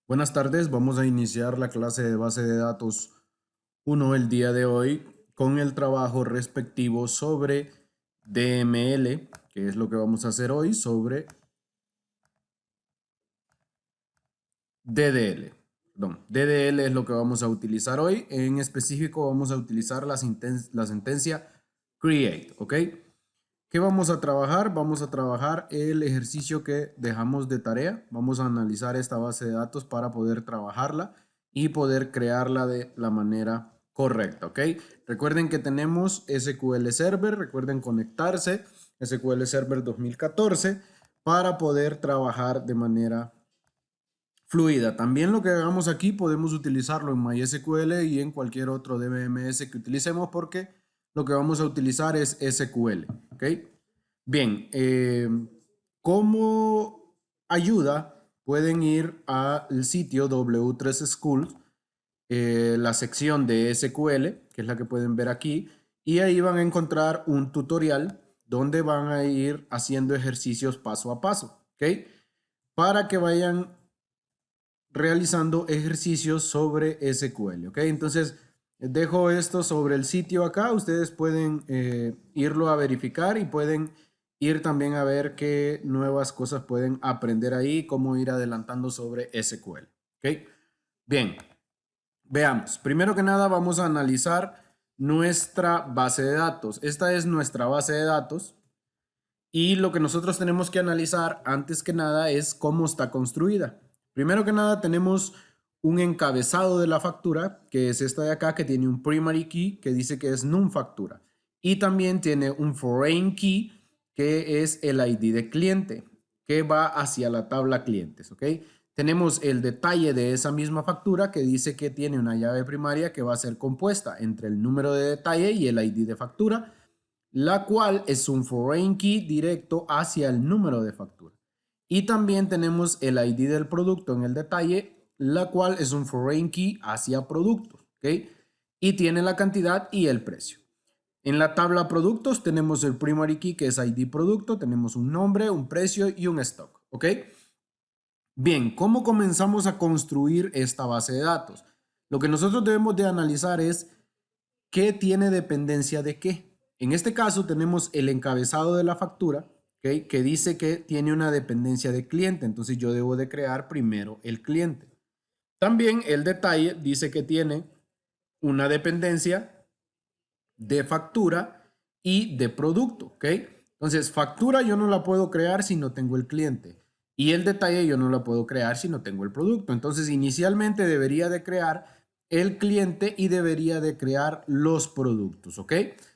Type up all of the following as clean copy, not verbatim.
Buenas tardes, vamos a iniciar la clase de base de datos 1 el día de hoy con el trabajo respectivo sobre DML, que es lo que vamos a hacer hoy, sobre DDL. Perdón, DDL es lo que vamos a utilizar hoy. En específico vamos a utilizar la sentencia create, ¿ok? ¿Qué vamos a trabajar? Vamos a trabajar el ejercicio que dejamos de tarea. Vamos a analizar esta base de datos para poder trabajarla y poder crearla de la manera correcta, ¿ok? Recuerden que tenemos SQL Server, recuerden conectarse, SQL Server 2014, para poder trabajar de manera fluida. También lo que hagamos aquí podemos utilizarlo en MySQL y en cualquier otro DBMS que utilicemos porque lo que vamos a utilizar es SQL, ¿ok? Bien, como ayuda pueden ir al sitio W3 Schools, la sección de SQL, que es la que pueden ver aquí, y ahí van a encontrar un tutorial donde van a ir haciendo ejercicios paso a paso, ¿ok? Para que vayan realizando ejercicios sobre SQL, ¿ok? Entonces, dejo esto sobre el sitio acá. Ustedes pueden irlo a verificar y pueden ir también a ver qué nuevas cosas pueden aprender ahí, cómo ir adelantando sobre SQL, ¿ok? Bien, veamos. Primero que nada, vamos a analizar nuestra base de datos. Esta es nuestra base de datos. Y lo que nosotros tenemos que analizar antes que nada es cómo está construida. Primero que nada tenemos un encabezado de la factura, que es esta de acá, que tiene un primary key que dice que es num factura. Y también tiene un foreign key, que es el ID de cliente, que va hacia la tabla clientes, ¿ok? Tenemos el detalle de esa misma factura que dice que tiene una llave primaria que va a ser compuesta entre el número de detalle y el ID de factura, la cual es un foreign key directo hacia el número de factura. Y también tenemos el ID del producto en el detalle, la cual es un foreign key hacia productos, ¿ok? Y tiene la cantidad y el precio. En la tabla productos tenemos el primary key, que es ID producto, tenemos un nombre, un precio y un stock, ¿ok? Bien, ¿cómo comenzamos a construir esta base de datos? Lo que nosotros debemos de analizar es qué tiene dependencia de qué. En este caso tenemos el encabezado de la factura, ¿okay?, que dice que tiene una dependencia de cliente. Entonces yo debo de crear primero el cliente. También el detalle dice que tiene una dependencia de factura y de producto, ¿ok? Entonces factura yo no la puedo crear si no tengo el cliente. Y el detalle yo no la puedo crear si no tengo el producto. Entonces inicialmente debería de crear el cliente y debería de crear los productos, ¿ok?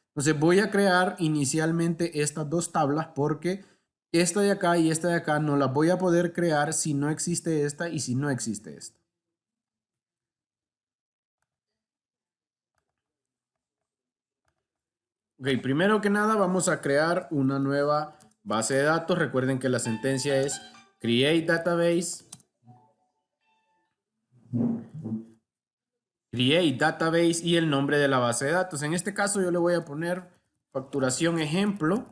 Entonces voy a crear inicialmente estas dos tablas porque esta de acá y esta de acá no las voy a poder crear si no existe esta y si no existe esta. Ok, primero que nada vamos a crear una nueva base de datos. Recuerden que la sentencia es create database y el nombre de la base de datos. En este caso yo le voy a poner facturación ejemplo,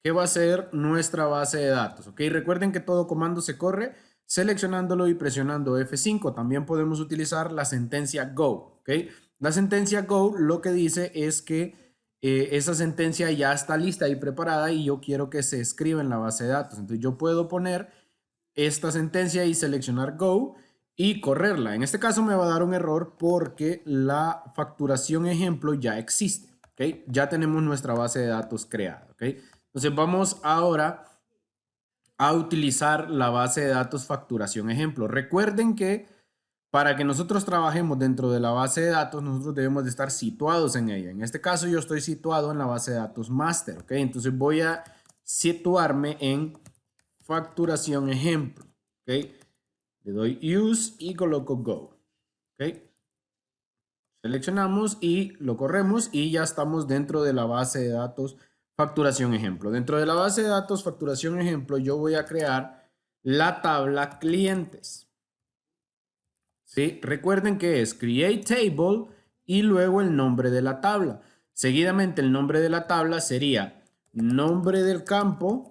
que va a ser nuestra base de datos. Ok, recuerden que todo comando se corre seleccionándolo y presionando F5. También podemos utilizar la sentencia go. Ok, la sentencia go lo que dice es que esa sentencia ya está lista y preparada y yo quiero que se escriba en la base de datos. Entonces yo puedo poner esta sentencia y seleccionar go y correrla. En este caso me va a dar un error porque la facturación ejemplo ya existe, ¿ok? Ya tenemos nuestra base de datos creada, ¿ok? Entonces vamos ahora a utilizar la base de datos facturación ejemplo. Recuerden que para que nosotros trabajemos dentro de la base de datos, nosotros debemos de estar situados en ella. En este caso yo estoy situado en la base de datos master, ¿ok? Entonces voy a situarme en facturación ejemplo, ¿ok? Le doy use y coloco go, ¿ok? Seleccionamos y lo corremos y ya estamos dentro de la base de datos facturación ejemplo. Dentro de la base de datos facturación ejemplo yo voy a crear la tabla clientes, ¿sí? Recuerden que es create table y luego el nombre de la tabla. Seguidamente el nombre de la tabla sería nombre del campo,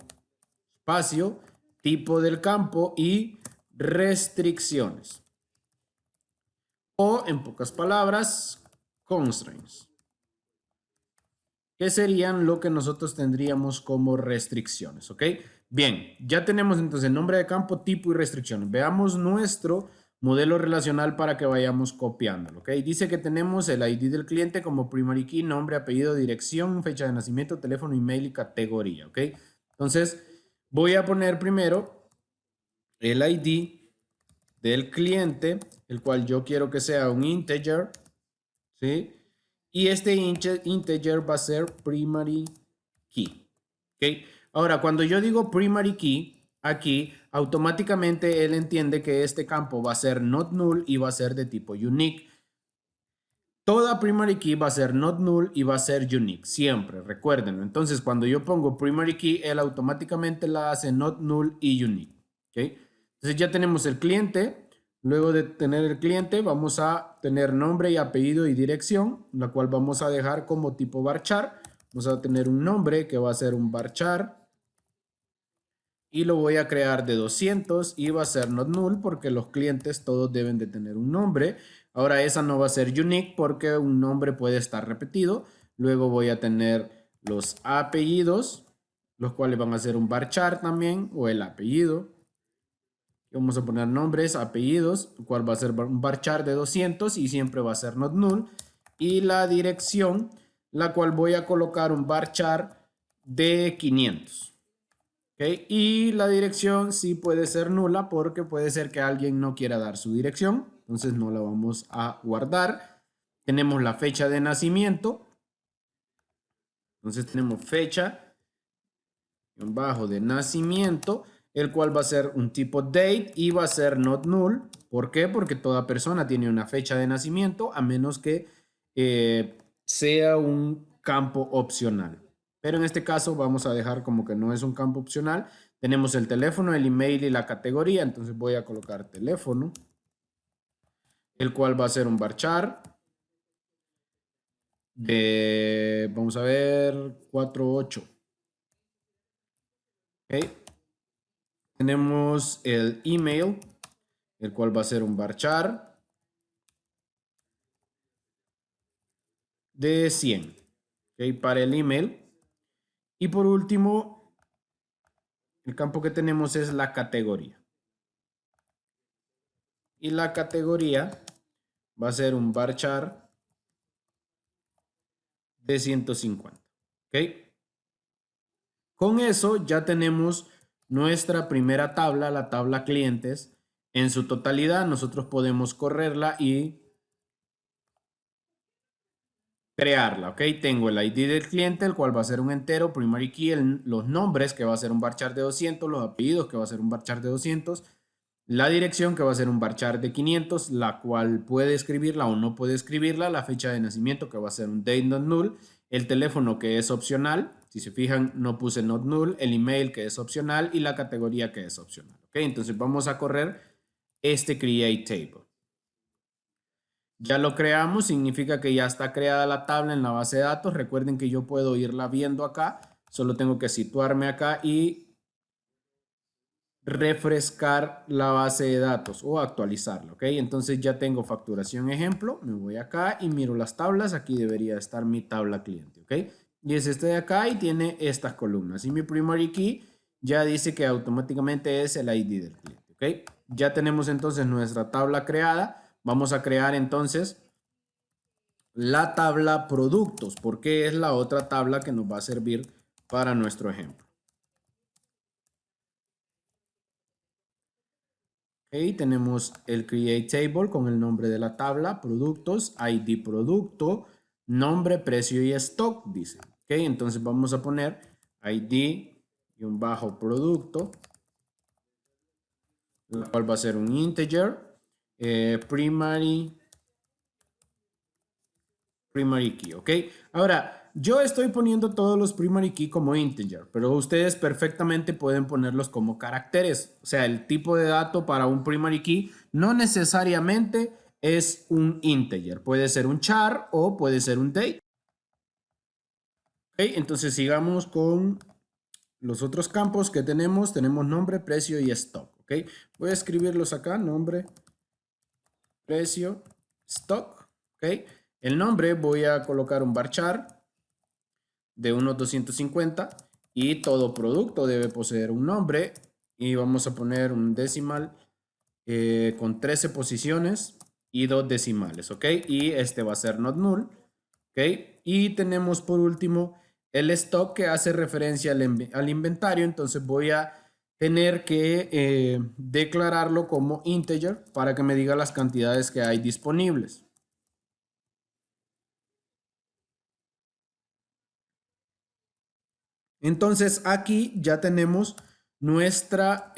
espacio, tipo del campo y restricciones. o en pocas palabras, constraints, que serían lo que nosotros tendríamos como restricciones, ¿ok? Bien, ya tenemos entonces nombre de campo, tipo y restricciones. Veamos nuestro modelo relacional para que vayamos copiándolo, ¿ok? Dice que tenemos el ID del cliente como primary key, nombre, apellido, dirección, fecha de nacimiento, teléfono, email y categoría, ¿ok? Entonces, voy a poner primero el ID del cliente, el cual yo quiero que sea un integer, ¿sí? Y este integer va a ser primary key, ¿ok? Ahora, cuando yo digo primary key, aquí automáticamente él entiende que este campo va a ser not null y va a ser de tipo unique. Toda primary key va a ser not null y va a ser unique, siempre, recuérdenlo. Entonces, cuando yo pongo primary key, él automáticamente la hace not null y unique, ¿ok? Entonces ya tenemos el cliente. Luego de tener el cliente, vamos a tener nombre y apellido y dirección, la cual vamos a dejar como tipo varchar. Vamos a tener un nombre que va a ser un varchar y lo voy a crear de 200 y va a ser not null porque los clientes todos deben de tener un nombre. Ahora esa no va a ser unique porque un nombre puede estar repetido. Luego voy a tener los apellidos, los cuales van a ser un varchar también o el apellido. Vamos a poner nombres, apellidos, el cual va a ser un varchar de 200 y siempre va a ser not null. Y la dirección, la cual voy a colocar un varchar de 500. ¿Okay? Y la dirección sí puede ser nula porque puede ser que alguien no quiera dar su dirección. Entonces no la vamos a guardar. Tenemos la fecha de nacimiento. Entonces tenemos fecha bajo de nacimiento, el cual va a ser un tipo date y va a ser not null. ¿Por qué? Porque toda persona tiene una fecha de nacimiento a menos que sea un campo opcional. Pero en este caso vamos a dejar como que no es un campo opcional. Tenemos el teléfono, el email y la categoría. Entonces voy a colocar teléfono, el cual va a ser un varchar de, vamos a ver, 48. ¿Ok? Tenemos el email, el cual va a ser un varchar de 100. ¿Ok? Para el email. Y por último, el campo que tenemos es la categoría. Y la categoría va a ser un varchar de 150. ¿Ok? Con eso ya tenemos nuestra primera tabla, la tabla clientes. En su totalidad nosotros podemos correrla y crearla, ¿ok? Tengo el ID del cliente, el cual va a ser un entero, primary key, los nombres, que va a ser un varchar de 200, los apellidos, que va a ser un varchar de 200, la dirección, que va a ser un varchar de 500, la cual puede escribirla o no puede escribirla, la fecha de nacimiento, que va a ser un date not null, el teléfono, que es opcional, si se fijan no puse not null, el email, que es opcional, y la categoría, que es opcional, ¿ok? Entonces vamos a correr este create table. Ya lo creamos, significa que ya está creada la tabla en la base de datos. Recuerden que yo puedo irla viendo acá. Solo tengo que situarme acá y refrescar la base de datos o actualizarla, ¿ok? Entonces ya tengo facturación ejemplo. Me voy acá y miro las tablas. Aquí debería estar mi tabla cliente, ¿ok? Y es este de acá y tiene estas columnas. Y mi primary key ya dice que automáticamente es el ID del cliente, ¿ok? Ya tenemos entonces nuestra tabla creada. Vamos a crear entonces la tabla productos, porque es la otra tabla que nos va a servir para nuestro ejemplo. Ok, tenemos el create table con el nombre de la tabla, productos, ID producto, nombre, precio y stock, dice. Ok, entonces vamos a poner ID-producto, la cual va a ser un integer, primary key, ¿ok? Ahora, yo estoy poniendo todos los primary key como integer, pero ustedes perfectamente pueden ponerlos como caracteres. O sea, el tipo de dato para un primary key no necesariamente es un integer. Puede ser un char o puede ser un date. ¿Ok? Entonces sigamos con los otros campos que tenemos. Tenemos nombre, precio y stock, ¿ok? Voy a escribirlos acá, nombre, precio, stock, ¿ok? El nombre voy a colocar un varchar de unos 250 y todo producto debe poseer un nombre y vamos a poner un decimal con 13 posiciones y 2 decimales, ¿ok? Y este va a ser not null, ¿ok? Y tenemos por último el stock que hace referencia al inventario, entonces voy a tener que declararlo como integer para que me diga las cantidades que hay disponibles. Entonces aquí ya tenemos nuestra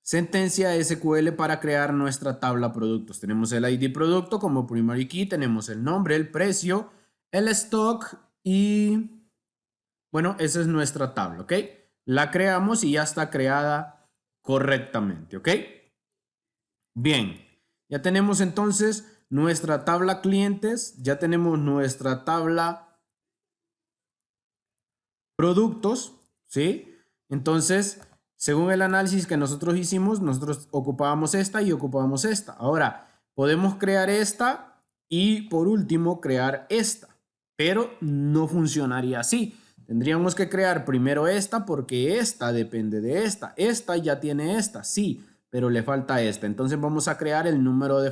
sentencia SQL para crear nuestra tabla productos. Tenemos el ID producto como primary key, tenemos el nombre, el precio, el stock y bueno, esa es nuestra tabla, ¿ok? La creamos y ya está creada correctamente, ¿ok? Bien, ya tenemos entonces nuestra tabla clientes, ya tenemos nuestra tabla productos, ¿sí? Entonces, según el análisis que nosotros hicimos, nosotros ocupábamos esta y ocupábamos esta. Ahora, podemos crear esta y por último crear esta, pero no funcionaría así. Tendríamos que crear primero esta porque esta depende de esta. Esta ya tiene esta, sí, pero le falta esta. Entonces vamos a crear el número de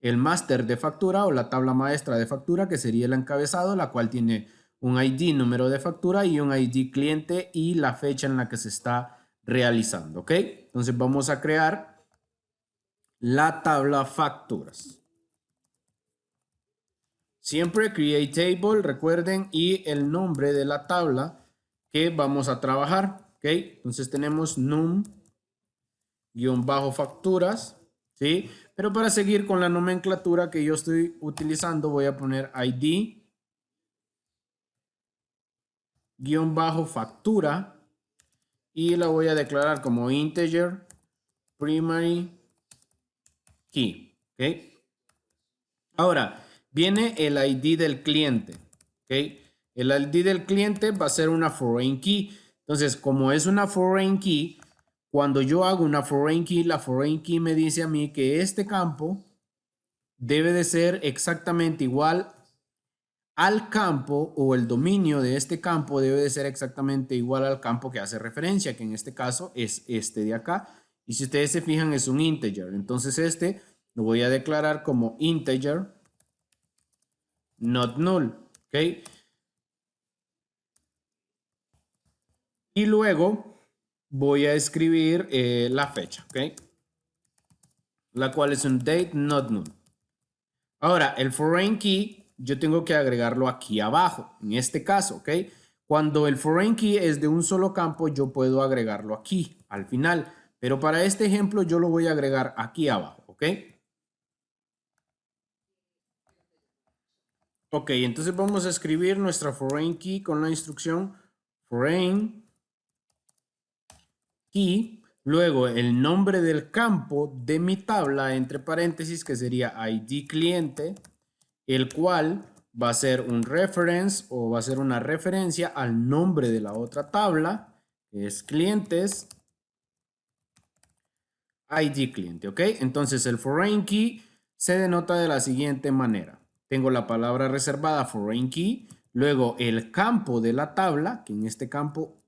el máster de factura o la tabla maestra de factura, que sería el encabezado, la cual tiene un ID, número de factura y un ID cliente y la fecha en la que se está realizando, ¿ok? Entonces vamos a crear la tabla facturas. Siempre create table, recuerden, y el nombre de la tabla que vamos a trabajar, ¿ok? Entonces tenemos num-facturas, ¿sí? Pero para seguir con la nomenclatura que yo estoy utilizando, voy a poner ID-factura y la voy a declarar como integer primary key, ¿ok? Ahora, viene el ID del cliente, ¿ok? El ID del cliente va a ser una foreign key. Entonces, como es una foreign key, cuando yo hago una foreign key, la foreign key me dice a mí que este campo debe de ser exactamente igual al campo, o el dominio de este campo debe de ser exactamente igual al campo que hace referencia, que en este caso es este de acá. Y si ustedes se fijan, es un integer. Entonces este lo voy a declarar como integer not null, ¿ok? Y luego voy a escribir la fecha, ¿ok? La cual es un date not null. Ahora, el foreign key yo tengo que agregarlo aquí abajo, en este caso, ¿ok? Cuando el foreign key es de un solo campo, yo puedo agregarlo aquí, al final. Pero para este ejemplo, yo lo voy a agregar aquí abajo, ¿ok? Ok, entonces vamos a escribir nuestra foreign key con la instrucción foreign key. Luego el nombre del campo de mi tabla, entre paréntesis, que sería ID cliente, el cual va a ser un reference o va a ser una referencia al nombre de la otra tabla, que es clientes ID cliente, ¿ok? Entonces el foreign key se denota de la siguiente manera. Tengo la palabra reservada foreign key, luego el campo de la tabla, que en este campo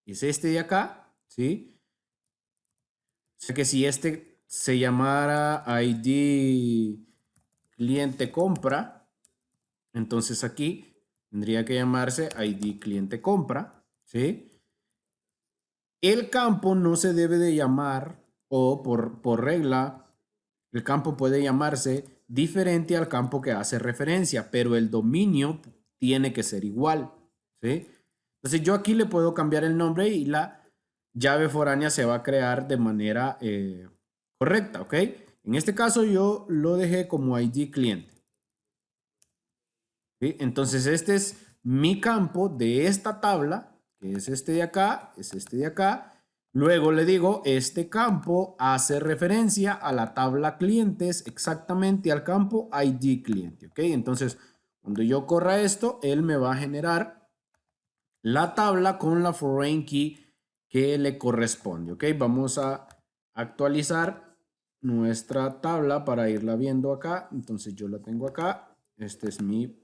es este de acá, ¿sí? O sea que si este se llamara ID cliente compra, entonces aquí tendría que llamarse ID cliente compra, ¿sí? El campo no se debe de llamar, o por regla, el campo puede llamarse diferente al campo que hace referencia, pero el dominio tiene que ser igual, ¿sí? Entonces yo aquí le puedo cambiar el nombre y la llave foránea se va a crear de manera correcta, ¿ok? En este caso yo lo dejé como ID cliente. ¿Sí? Entonces este es mi campo de esta tabla, que es este de acá, es este de acá. Luego le digo, este campo hace referencia a la tabla clientes, exactamente al campo ID cliente, ¿ok? Entonces, cuando yo corra esto, él me va a generar la tabla con la foreign key que le corresponde, ¿ok? Vamos a actualizar nuestra tabla para irla viendo acá. Entonces yo la tengo acá. Este es mi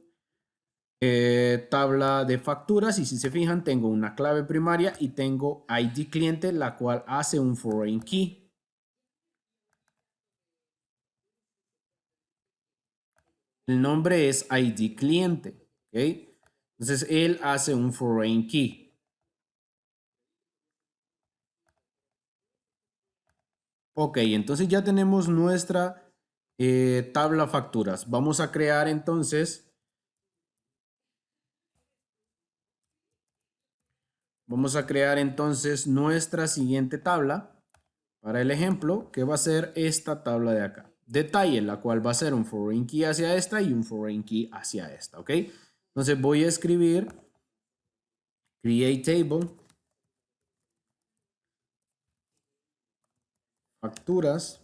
tabla de facturas y si se fijan tengo una clave primaria y tengo ID cliente, la cual hace un foreign key. El nombre es ID cliente, ¿ok? Entonces él hace un foreign key. Ok, entonces ya tenemos nuestra tabla facturas. Vamos a crear entonces. Vamos a crear entonces nuestra siguiente tabla para el ejemplo, que va a ser esta tabla de acá. Detalle, la cual va a ser un foreign key hacia esta y un foreign key hacia esta, ¿ok? Entonces voy a escribir create table, facturas.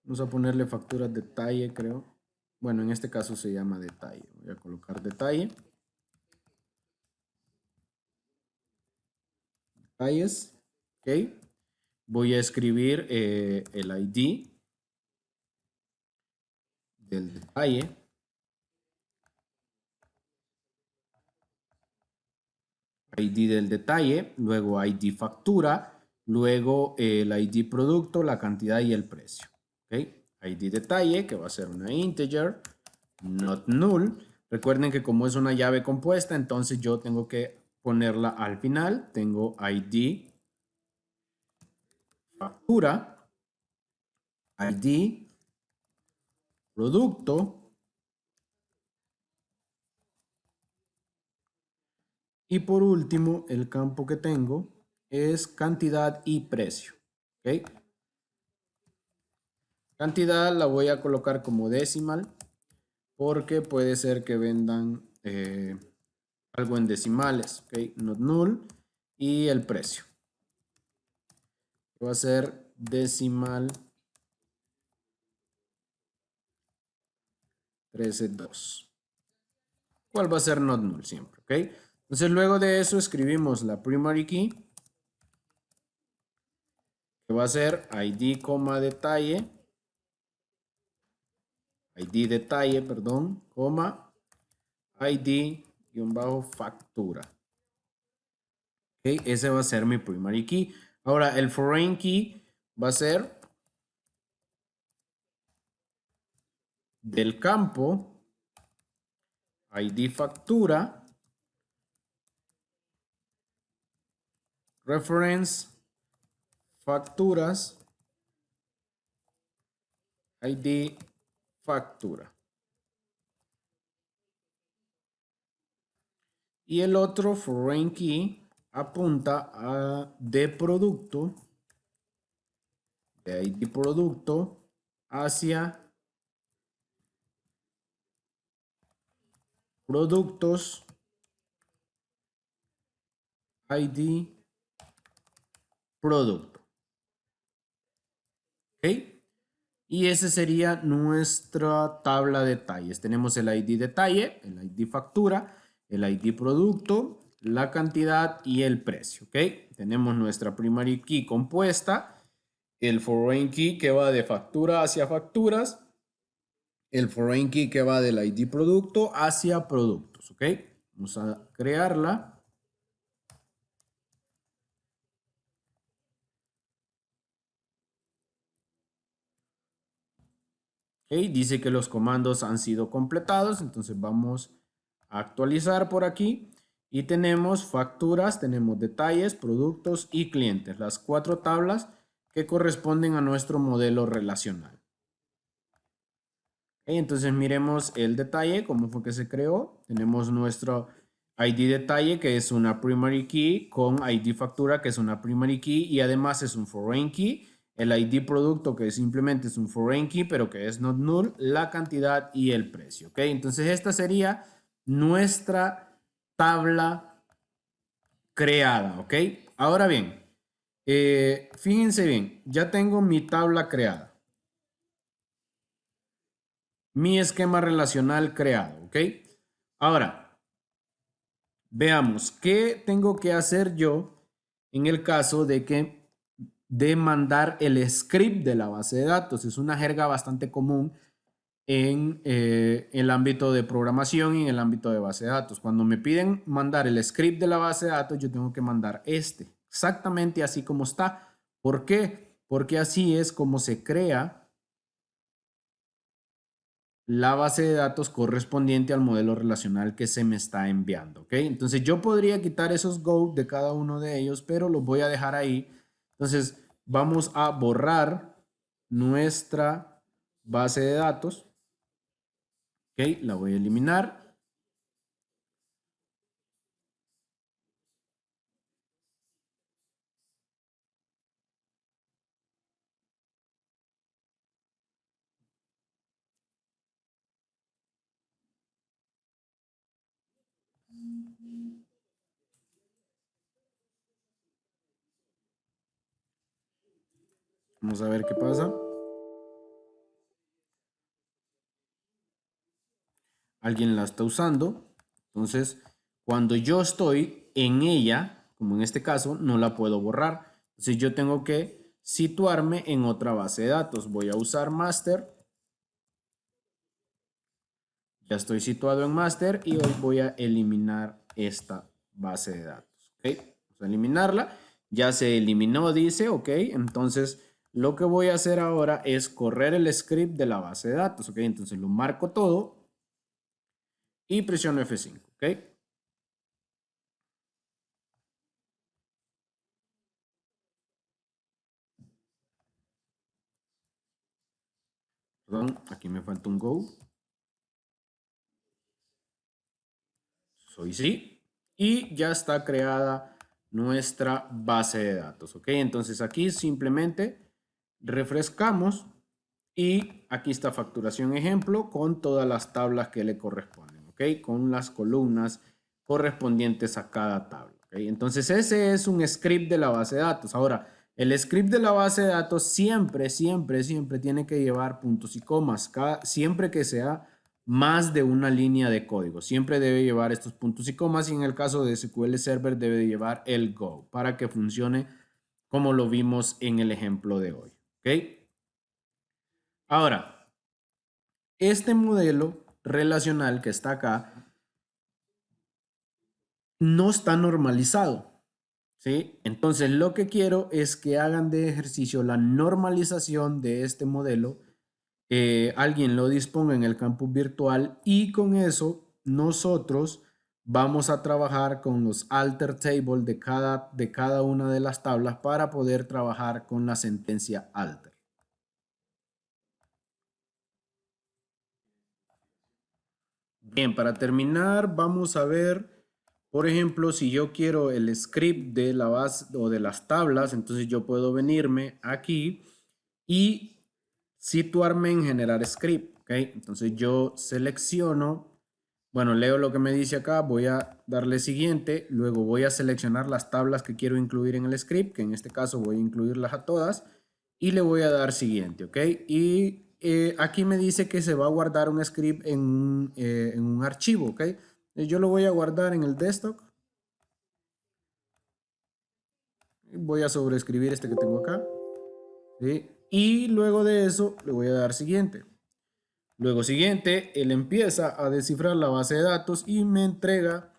Vamos a ponerle facturas detalle, creo. Bueno, en este caso se llama detalle. Voy a colocar detalle. Detalles, ¿ok? Voy a escribir el ID del detalle. ID del detalle, luego ID factura, luego el ID producto, la cantidad y el precio. ¿Okay? ID detalle, que va a ser una integer, not null. Recuerden que como es una llave compuesta, entonces yo tengo que ponerla al final. Tengo ID factura, ID producto, y por último, el campo que tengo es cantidad y precio. ¿Okay? Cantidad la voy a colocar como decimal porque puede ser que vendan algo en decimales. ¿Okay? Not null. Y el precio va a ser decimal 13.2. ¿Cuál va a ser not null siempre? ¿Okay? Entonces luego de eso escribimos la primary key, que va a ser ID, detalle, ID detalle, perdón, coma, ID-factura. ¿Okay? Ese va a ser mi primary key. Ahora el foreign key va a ser del campo ID factura, reference facturas, ID factura. Y el otro foreign key apunta a de producto, de ID producto hacia productos ID producto. ¿Ok? Y ese sería nuestra tabla de detalles. Tenemos el ID detalle, el ID factura, el ID producto, la cantidad y el precio. ¿Ok? Tenemos nuestra primary key compuesta, el foreign key que va de factura hacia facturas, el foreign key que va del ID producto hacia productos. ¿Ok? Vamos a crearla. Okay, dice que los comandos han sido completados, entonces vamos a actualizar por aquí y tenemos facturas, tenemos detalles, productos y clientes, las 4 tablas que corresponden a nuestro modelo relacional. Okay, entonces miremos el detalle, cómo fue que se creó. Tenemos nuestro ID detalle, que es una primary key, con ID factura, que es una primary key y además es un foreign key. El ID producto, que simplemente es un foreign key, pero que es not null, la cantidad y el precio. ¿Ok? Entonces esta sería nuestra tabla creada. ¿Ok? Ahora bien, fíjense bien, ya tengo mi tabla creada. Mi esquema relacional creado. ¿Ok? Ahora, veamos, ¿qué tengo que hacer yo en el caso de que de mandar el script de la base de datos. Es una jerga bastante común en el ámbito de programación y en el ámbito de base de datos. Cuando me piden mandar el script de la base de datos, yo tengo que mandar exactamente así como está. ¿Por qué? Porque así es como se crea la base de datos correspondiente al modelo relacional que se me está enviando, ¿ok? Entonces yo podría quitar esos go de cada uno de ellos, pero los voy a dejar ahí. Entonces vamos a borrar nuestra base de datos. Ok, la voy a eliminar. Vamos a ver qué pasa. Alguien la está usando. Entonces, cuando yo estoy en ella, como en este caso, no la puedo borrar. Entonces yo tengo que situarme en otra base de datos. Voy a usar master. Ya estoy situado en master y hoy voy a eliminar esta base de datos. ¿Ok? Vamos a eliminarla. Ya se eliminó, dice. Ok, entonces lo que voy a hacer ahora es correr el script de la base de datos. Ok, entonces lo marco todo y presiono F5. Ok. Perdón, aquí me falta un go. Soy sí. Y ya está creada nuestra base de datos. Ok, entonces aquí simplemente refrescamos y aquí está facturación ejemplo con todas las tablas que le corresponden. Ok, con las columnas correspondientes a cada tabla. Ok, entonces ese es un script de la base de datos. Ahora, el script de la base de datos siempre tiene que llevar puntos y comas. Siempre que sea más de una línea de código. Siempre debe llevar estos puntos y comas y en el caso de SQL Server debe de llevar el Go para que funcione como lo vimos en el ejemplo de hoy. ¿Ok? Ahora, este modelo relacional que está acá no está normalizado. ¿Sí? Entonces lo que quiero es que hagan de ejercicio la normalización de este modelo, alguien lo disponga en el campus virtual y con eso nosotros vamos a trabajar con los alter table de cada una de las tablas para poder trabajar con la sentencia alter. Bien, para terminar vamos a ver, por ejemplo, si yo quiero el script de la base o de las tablas, entonces yo puedo venirme aquí y situarme en generar script, ¿ok? Entonces yo selecciono, bueno, leo lo que me dice acá, voy a darle siguiente, luego voy a seleccionar las tablas que quiero incluir en el script, que en este caso voy a incluirlas a todas, y le voy a dar siguiente, ¿ok? Y aquí me dice que se va a guardar un script en un archivo, ¿ok? Yo lo voy a guardar en el desktop. Voy a sobreescribir este que tengo acá, ¿sí? Y luego de eso le voy a dar siguiente. Luego siguiente, él empieza a descifrar la base de datos y me entrega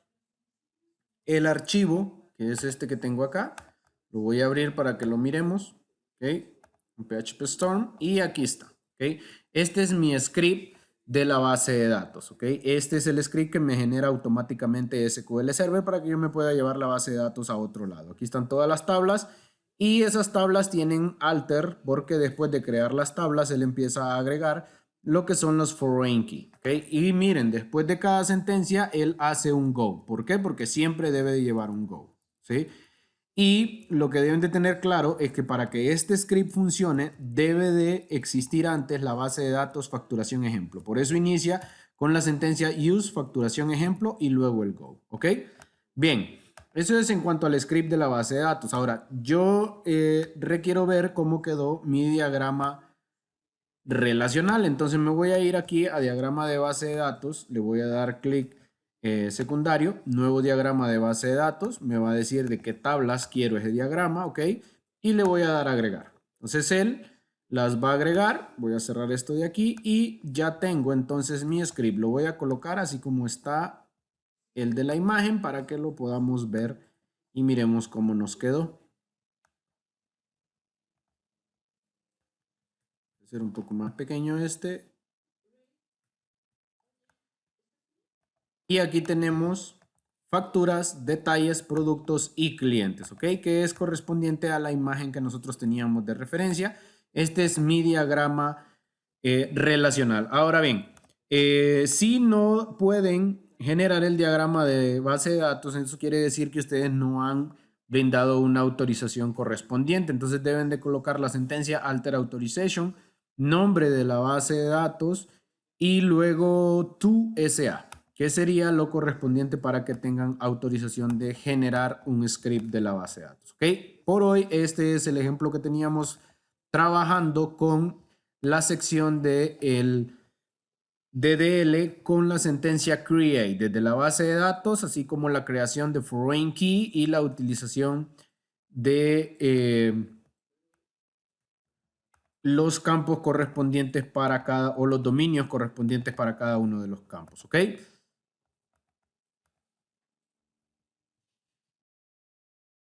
el archivo, que es este que tengo acá. Lo voy a abrir para que lo miremos. ¿Ok? Un PHP Storm y aquí está. ¿Ok? Este es mi script de la base de datos. ¿Ok? Este es el script que me genera automáticamente SQL Server para que yo me pueda llevar la base de datos a otro lado. Aquí están todas las tablas. Y esas tablas tienen alter porque después de crear las tablas él empieza a agregar lo que son los foreign key. ¿Okay? Y miren, después de cada sentencia él hace un go. ¿Por qué? Porque siempre debe de llevar un go. ¿Sí? Y lo que deben de tener claro es que para que este script funcione debe de existir antes la base de datos facturación ejemplo. Por eso inicia con la sentencia use facturación ejemplo y luego el go. ¿Ok? Bien. Eso es en cuanto al script de la base de datos. Ahora, yo requiero ver cómo quedó mi diagrama relacional. Entonces me voy a ir aquí a diagrama de base de datos. Le voy a dar clic secundario, nuevo diagrama de base de datos. Me va a decir de qué tablas quiero ese diagrama, ¿ok? y le voy a dar a agregar. Entonces él las va a agregar. Voy a cerrar esto de aquí y ya tengo entonces mi script. Lo voy a colocar así como está el de la imagen para que lo podamos ver y miremos cómo nos quedó. Voy a hacer un poco más pequeño este. Y aquí tenemos facturas, detalles, productos y clientes, ¿ok? Que es correspondiente a la imagen que nosotros teníamos de referencia. Este es mi diagrama relacional. Ahora bien, si no pueden generar el diagrama de base de datos, eso quiere decir que ustedes no han brindado una autorización correspondiente. Entonces deben de colocar la sentencia alter authorization, nombre de la base de datos y luego tu SA, que sería lo correspondiente para que tengan autorización de generar un script de la base de datos. ¿Ok? Por hoy, este es el ejemplo que teníamos trabajando con la sección de el DDL con la sentencia create desde la base de datos, así como la creación de foreign key y la utilización de los campos correspondientes para cada, o los dominios correspondientes para cada uno de los campos, ¿ok?